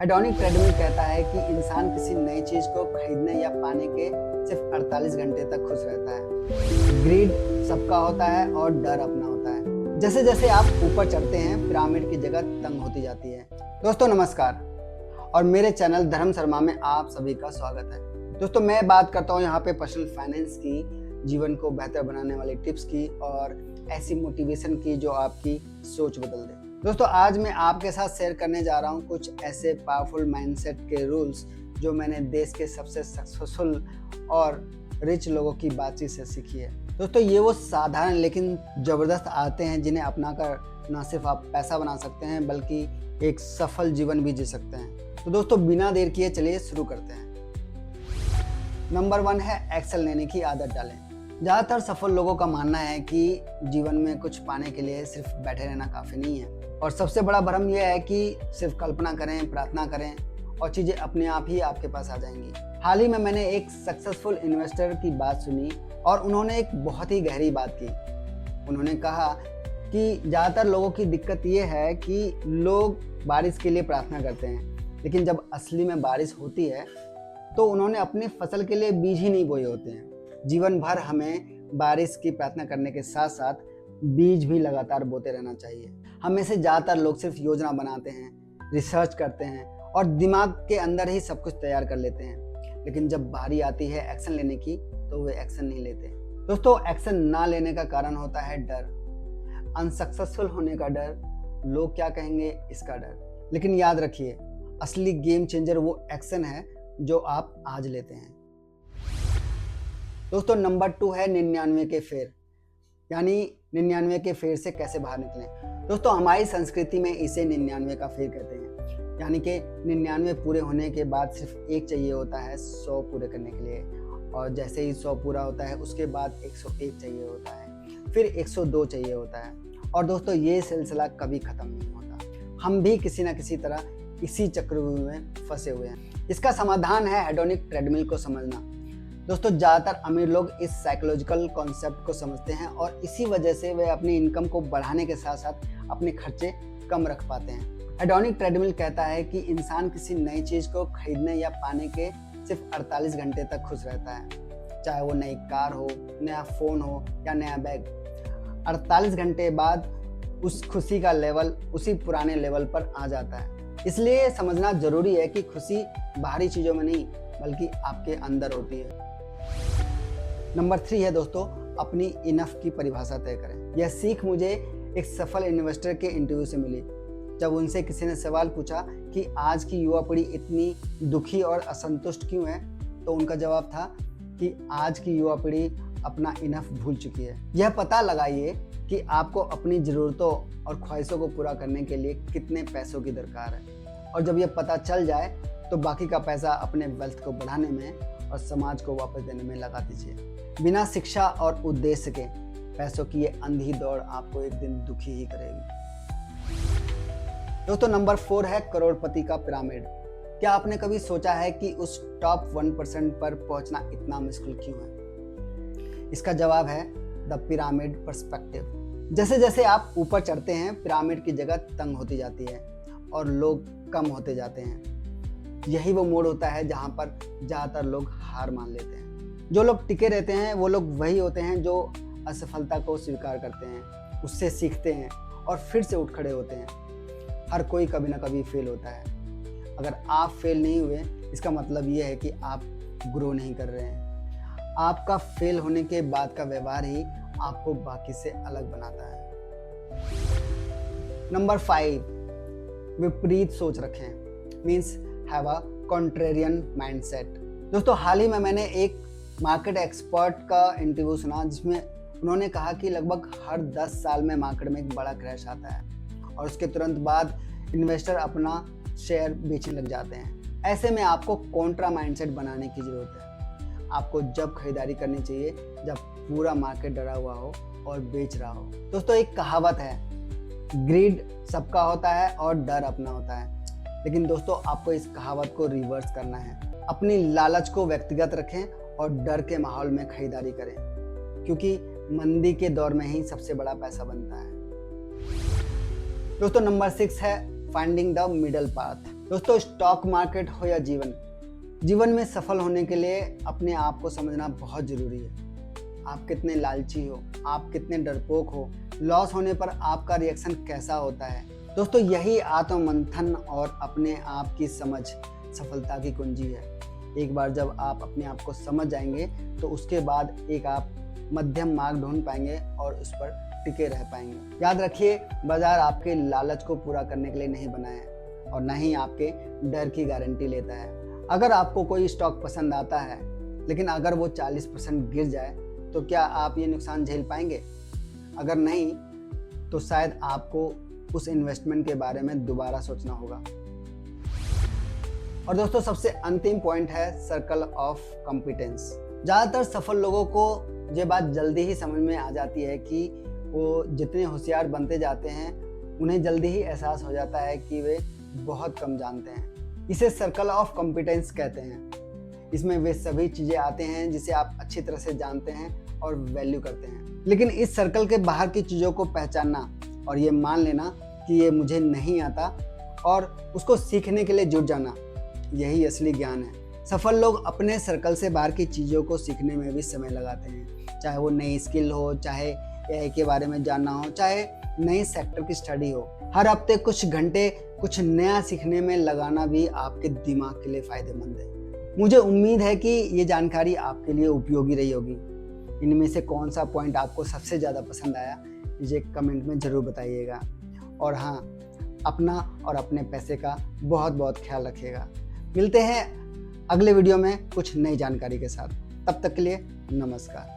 Hedonic treadmill कहता है कि इंसान किसी नई चीज को खरीदने या पाने के सिर्फ 48 घंटे तक खुश रहता है। ग्रीड सबका होता है और डर अपना होता है। जैसे जैसे आप ऊपर चढ़ते हैं, पिरामिड की जगह तंग होती जाती है। दोस्तों नमस्कार, और मेरे चैनल धर्म शर्मा में आप सभी का स्वागत है। दोस्तों मैं बात करता हूँ यहाँ पे पर्सनल फाइनेंस की, जीवन को बेहतर बनाने वाली टिप्स की और ऐसी मोटिवेशन की जो आपकी सोच बदल दे। दोस्तों आज मैं आपके साथ शेयर करने जा रहा हूँ कुछ ऐसे पावरफुल माइंडसेट के रूल्स जो मैंने देश के सबसे सक्सेसफुल और रिच लोगों की बातचीत से सीखी है। दोस्तों ये वो साधारण लेकिन ज़बरदस्त आदतें हैं जिन्हें अपनाकर न सिर्फ आप पैसा बना सकते हैं बल्कि एक सफल जीवन भी जी सकते हैं। तो दोस्तों बिना देर किए चलिए शुरू करते हैं। नंबर 1 है एक्शन लेने की आदत डालें। ज़्यादातर सफल लोगों का मानना है कि जीवन में कुछ पाने के लिए सिर्फ बैठे रहना काफ़ी नहीं है, और सबसे बड़ा भ्रम यह है कि सिर्फ कल्पना करें, प्रार्थना करें और चीज़ें अपने आप ही आपके पास आ जाएंगी। हाल ही में मैंने एक सक्सेसफुल इन्वेस्टर की बात सुनी और उन्होंने एक बहुत ही गहरी बात की। उन्होंने कहा कि ज़्यादातर लोगों की दिक्कत ये है कि लोग बारिश के लिए प्रार्थना करते हैं, लेकिन जब असली में बारिश होती है तो उन्होंने अपनी फसल के लिए बीज ही नहीं बोए होते हैं। जीवन भर हमें बारिश की प्रार्थना करने के साथ साथ बीज भी लगातार बोते रहना चाहिए। हम में से ज़्यादातर लोग सिर्फ योजना बनाते हैं, रिसर्च करते हैं और दिमाग के अंदर ही सब कुछ तैयार कर लेते हैं, लेकिन जब बारी आती है एक्शन लेने की तो वे एक्शन नहीं लेते। दोस्तों एक्शन ना लेने का कारण होता है डर, अनसक्सेसफुल होने का डर, लोग क्या कहेंगे इसका डर। लेकिन याद रखिए, असली गेम चेंजर वो एक्शन है जो आप आज लेते हैं। दोस्तों नंबर 2 है 99 के फेर, यानी 99 के फेर से कैसे बाहर निकलें। दोस्तों हमारी संस्कृति में इसे 99 का फेर कहते हैं, यानी कि 99 पूरे होने के बाद सिर्फ एक चाहिए होता है 100 पूरे करने के लिए, और जैसे ही 100 पूरा होता है उसके बाद 101 चाहिए होता है, फिर 102 चाहिए होता है। और दोस्तों ये सिलसिला कभी खत्म नहीं होता। हम भी किसी न किसी तरह इसी चक्रव्यूह में फंसे हुए हैं। इसका समाधान है हेडोनिक ट्रेडमिल को समझना। दोस्तों ज़्यादातर अमीर लोग इस साइकोलॉजिकल कॉन्सेप्ट को समझते हैं और इसी वजह से वे अपनी इनकम को बढ़ाने के साथ साथ अपने खर्चे कम रख पाते हैं। हेडोनिक ट्रेडमिल कहता है कि इंसान किसी नई चीज़ को खरीदने या पाने के सिर्फ 48 घंटे तक खुश रहता है, चाहे वो नई कार हो, नया फ़ोन हो या नया बैग। 48 घंटे बाद उस खुशी का लेवल उसी पुराने लेवल पर आ जाता है। इसलिए समझना जरूरी है कि खुशी बाहरी चीज़ों में नहीं बल्कि आपके अंदर होती है। नंबर 3 है दोस्तों, अपनी इनफ की परिभाषा तय करें। यह सीख मुझे एक सफल इन्वेस्टर के इंटरव्यू से मिली। जब उनसे किसी ने सवाल पूछा कि आज की युवा पीढ़ी इतनी दुखी और असंतुष्ट क्यों है, तो उनका जवाब था कि आज की युवा पीढ़ी अपना इनफ भूल चुकी है। यह पता लगाइए कि आपको अपनी ज़रूरतों और ख्वाहिशों को पूरा करने के लिए कितने पैसों की दरकार है, और जब यह पता चल जाए तो बाकी का पैसा अपने वेल्थ को बढ़ाने में और समाज को वापस देने में लगा दीजिए। बिना शिक्षा और उद्देश्य के पैसों की ये अंधी दौड़ आपको एक दिन दुखी ही करेगी। दोस्तों नंबर 4 है करोड़पति का पिरामिड। क्या आपने कभी सोचा है कि उस टॉप 1% पर पहुंचना इतना मुश्किल क्यों है? इसका जवाब है द पिरामिड पर्सपेक्टिव। जैसे जैसे आप ऊपर चढ़ते हैं, पिरामिड की जगह तंग होती जाती है और लोग कम होते जाते हैं। यही वो मोड़ होता है जहाँ पर ज़्यादातर लोग हार मान लेते हैं। जो लोग टिके रहते हैं वो लोग वही होते हैं जो असफलता को स्वीकार करते हैं, उससे सीखते हैं और फिर से उठ खड़े होते हैं। हर कोई कभी ना कभी फेल होता है। अगर आप फेल नहीं हुए इसका मतलब ये है कि आप ग्रो नहीं कर रहे हैं। आपका फेल होने के बाद का व्यवहार ही आपको बाकी से अलग बनाता है। नंबर 5, विपरीत सोच रखें, means have a contrarian mindset. दोस्तों हाल ही में मैंने एक मार्केट एक्सपर्ट का इंटरव्यू सुना जिसमें उन्होंने कहा कि लगभग हर 10 साल में मार्केट में एक बड़ा क्रैश आता है और उसके तुरंत बाद इन्वेस्टर अपना शेयर बेचने लग जाते हैं। ऐसे में आपको कॉन्ट्रा माइंडसेट बनाने की ज़रूरत है। आपको जब खरीदारी करनी चाहिए जब पूरा मार्केट डरा हुआ हो और बेच रहा हो। दोस्तों एक कहावत है, ग्रीड सबका होता है और डर अपना होता है। लेकिन दोस्तों आपको इस कहावत को रिवर्स करना है। अपनी लालच को व्यक्तिगत रखें और डर के माहौल में खरीदारी करें, क्योंकि मंदी के दौर में ही सबसे बड़ा पैसा बनता है। दोस्तों नंबर 6 है फाइंडिंग द मिडल पाथ। दोस्तों, स्टॉक मार्केट हो या जीवन में सफल होने के लिए अपने आप को समझना बहुत जरूरी है। आप कितने लालची हो, आप कितने डरपोक हो, लॉस होने पर आपका रिएक्शन कैसा होता है। दोस्तों, यही आत्ममंथन और अपने आप की समझ सफलता की कुंजी है। एक बार जब आप अपने आप को समझ जाएंगे तो उसके बाद एक आप मध्यम मार्ग ढूंढ पाएंगे और उस पर टिके रह पाएंगे। याद रखिए, बाजार आपके लालच को पूरा करने के लिए नहीं बना है और ना ही आपके डर की गारंटी लेता है। अगर आपको कोई स्टॉक पसंद आता है लेकिन अगर वो 40% गिर जाए तो क्या आप ये नुकसान झेल पाएंगे? अगर नहीं तो शायद आपको उस इन्वेस्टमेंट के बारे में दोबारा सोचना होगा। और दोस्तों, सबसे अंतिम पॉइंट है सर्कल ऑफ कॉम्पिटेंस। ज़्यादातर सफल लोगों को ये बात जल्दी ही समझ में आ जाती है कि वो जितने होशियार बनते जाते हैं उन्हें जल्दी ही एहसास हो जाता है कि वे बहुत कम जानते हैं। इसे सर्कल ऑफ कॉम्पिटेंस कहते हैं। इसमें वे सभी चीज़ें आते हैं जिसे आप अच्छी तरह से जानते हैं और वैल्यू करते हैं। लेकिन इस सर्कल के बाहर की चीज़ों को पहचानना और ये मान लेना कि ये मुझे नहीं आता और उसको सीखने के लिए जुट जाना, यही असली ज्ञान है। सफल लोग अपने सर्कल से बाहर की चीज़ों को सीखने में भी समय लगाते हैं, चाहे वो नई स्किल हो, चाहे एआई के बारे में जानना हो, चाहे नई सेक्टर की स्टडी हो। हर हफ्ते कुछ घंटे कुछ नया सीखने में लगाना भी आपके दिमाग के लिए फ़ायदेमंद है। मुझे उम्मीद है कि ये जानकारी आपके लिए उपयोगी रही होगी। इनमें से कौन सा पॉइंट आपको सबसे ज़्यादा पसंद आया, मुझे कमेंट में ज़रूर बताइएगा। और हाँ, अपना और अपने पैसे का बहुत बहुत ख्याल रखिएगा। मिलते हैं अगले वीडियो में कुछ नई जानकारी के साथ। तब तक के लिए नमस्कार।